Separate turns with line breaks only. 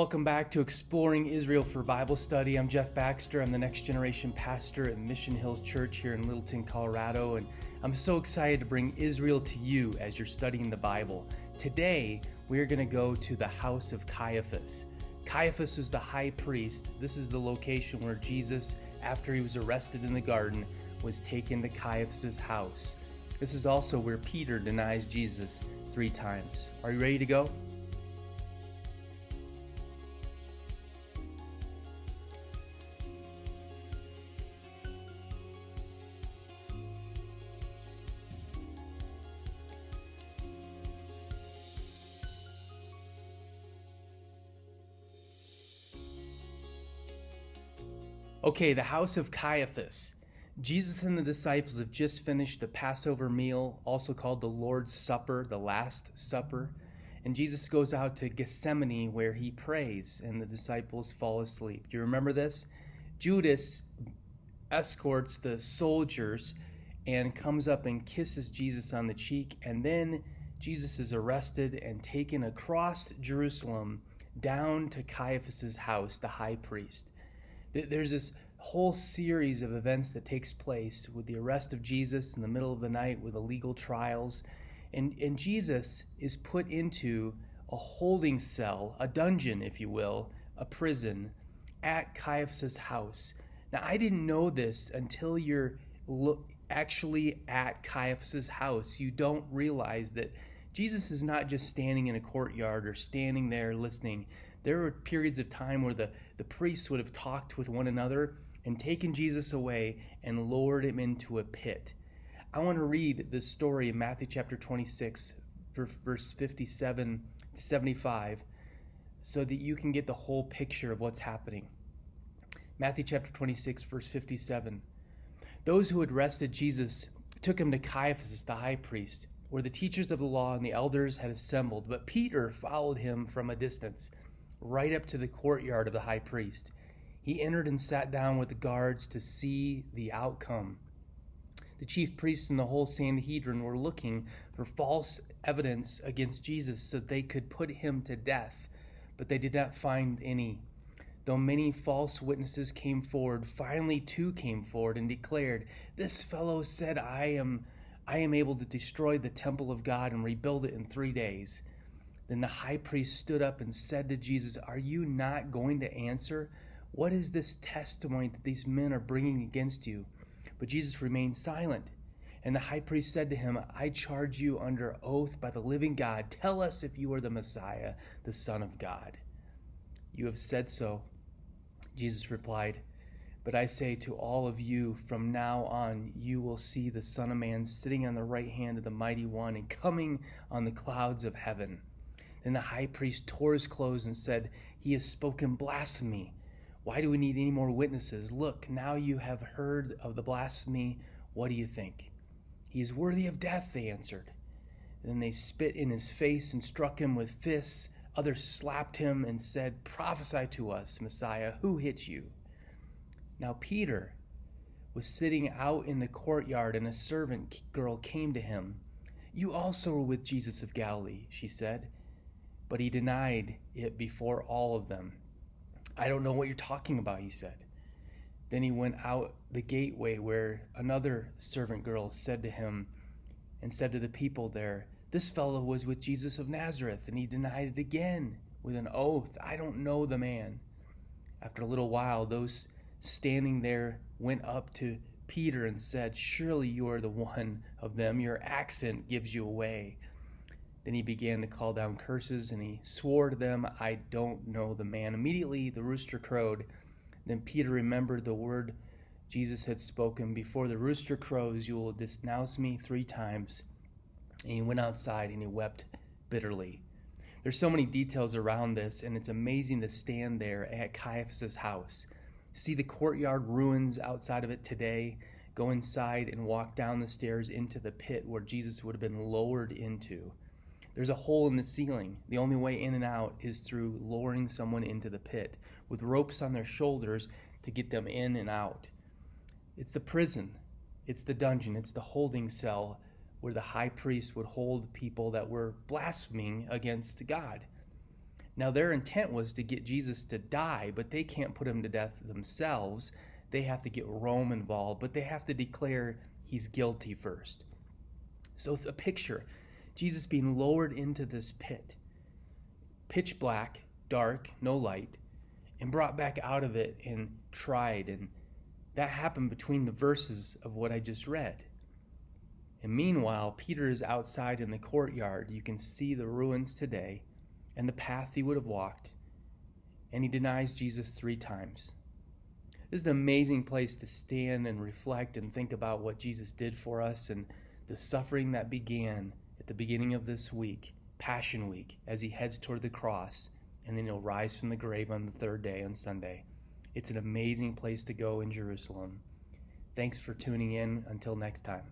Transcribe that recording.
Welcome back to Exploring Israel for Bible Study. I'm Jeff Baxter. I'm the next generation pastor at Mission Hills Church here in Littleton, Colorado, and I'm so excited to bring Israel to you as you're studying the Bible. Today, we're going to go to the house of Caiaphas. Caiaphas was the high priest. This is the location where Jesus, after he was arrested in the garden, was taken to Caiaphas' house. This is also where Peter denies Jesus 3 times. Are you ready to go? Okay, the house of Caiaphas. Jesus and the disciples have just finished the Passover meal, also called the Lord's Supper, the Last Supper. And Jesus goes out to Gethsemane where he prays and the disciples fall asleep. Do you remember this? Judas escorts the soldiers and comes up and kisses Jesus on the cheek. And then Jesus is arrested and taken across Jerusalem down to Caiaphas' house, the high priest. There's this whole series of events that takes place with the arrest of Jesus in the middle of the night with illegal trials. And Jesus is put into a holding cell, a dungeon, if you will, a prison at Caiaphas' house. Now, I didn't know this until you're actually at Caiaphas' house. You don't realize that Jesus is not just standing in a courtyard or standing there listening. There were periods of time where the priests would have talked with one another and taken Jesus away and lowered him into a pit. I want to read the story in Matthew chapter 26, verse 57 to 75, so that you can get the whole picture of what's happening. Matthew chapter 26, verse 57. Those who had arrested Jesus took him to Caiaphas, the high priest, where the teachers of the law and the elders had assembled. But Peter followed him from a distance, right up to the courtyard of the high priest. He entered and sat down with the guards to see the outcome. The chief priests and the whole Sanhedrin were looking for false evidence against Jesus so they could put him to death, but they did not find any. Though many false witnesses came forward, finally 2 came forward and declared, "This fellow said, I am able to destroy the temple of God and rebuild it in 3 days." Then the high priest stood up and said to Jesus, "Are you not going to answer? What is this testimony that these men are bringing against you?" But Jesus remained silent. And the high priest said to him, "I charge you under oath by the living God. Tell us if you are the Messiah, the Son of God." "You have said so," Jesus replied. "But I say to all of you, from now on you will see the Son of Man sitting on the right hand of the Mighty One and coming on the clouds of heaven." Then the high priest tore his clothes and said, "He has spoken blasphemy. Why do we need any more witnesses? Look, now you have heard of the blasphemy. What do you think?" "He is worthy of death," they answered. Then they spit in his face and struck him with fists. Others slapped him and said, "Prophesy to us, Messiah, who hit you?" Now Peter was sitting out in the courtyard, and a servant girl came to him. "You also were with Jesus of Galilee," she said. But he denied it before all of them. "I don't know what you're talking about," he said. Then he went out the gateway where another servant girl said to him and said to the people there, "This fellow was with Jesus of Nazareth," and he denied it again with an oath, "I don't know the man." After a little while, those standing there went up to Peter and said, "Surely you are the one of them. Your accent gives you away." Then he began to call down curses, and he swore to them, "I don't know the man." Immediately the rooster crowed. Then Peter remembered the word Jesus had spoken, "Before the rooster crows, you will denounce me 3 times." And he went outside and he wept bitterly. There's so many details around this, and it's amazing to stand there at Caiaphas' house, see the courtyard ruins outside of it today, go inside and walk down the stairs into the pit where Jesus would have been lowered into. There's a hole in the ceiling. The only way in and out is through lowering someone into the pit with ropes on their shoulders to get them in and out. It's the prison. It's the dungeon. It's the holding cell where the high priest would hold people that were blaspheming against God. Now, their intent was to get Jesus to die, but they can't put him to death themselves. They have to get Rome involved, but they have to declare he's guilty first. So a picture, Jesus being lowered into this pit, pitch black, dark, no light, and brought back out of it and tried. And that happened between the verses of what I just read. And meanwhile, Peter is outside in the courtyard. You can see the ruins today and the path he would have walked. And he denies Jesus 3 times. This is an amazing place to stand and reflect and think about what Jesus did for us and the suffering that began at the beginning of this week, Passion Week, as he heads toward the cross, and then he'll rise from the grave on the 3rd day on Sunday. It's an amazing place to go in Jerusalem. Thanks for tuning in. Until next time.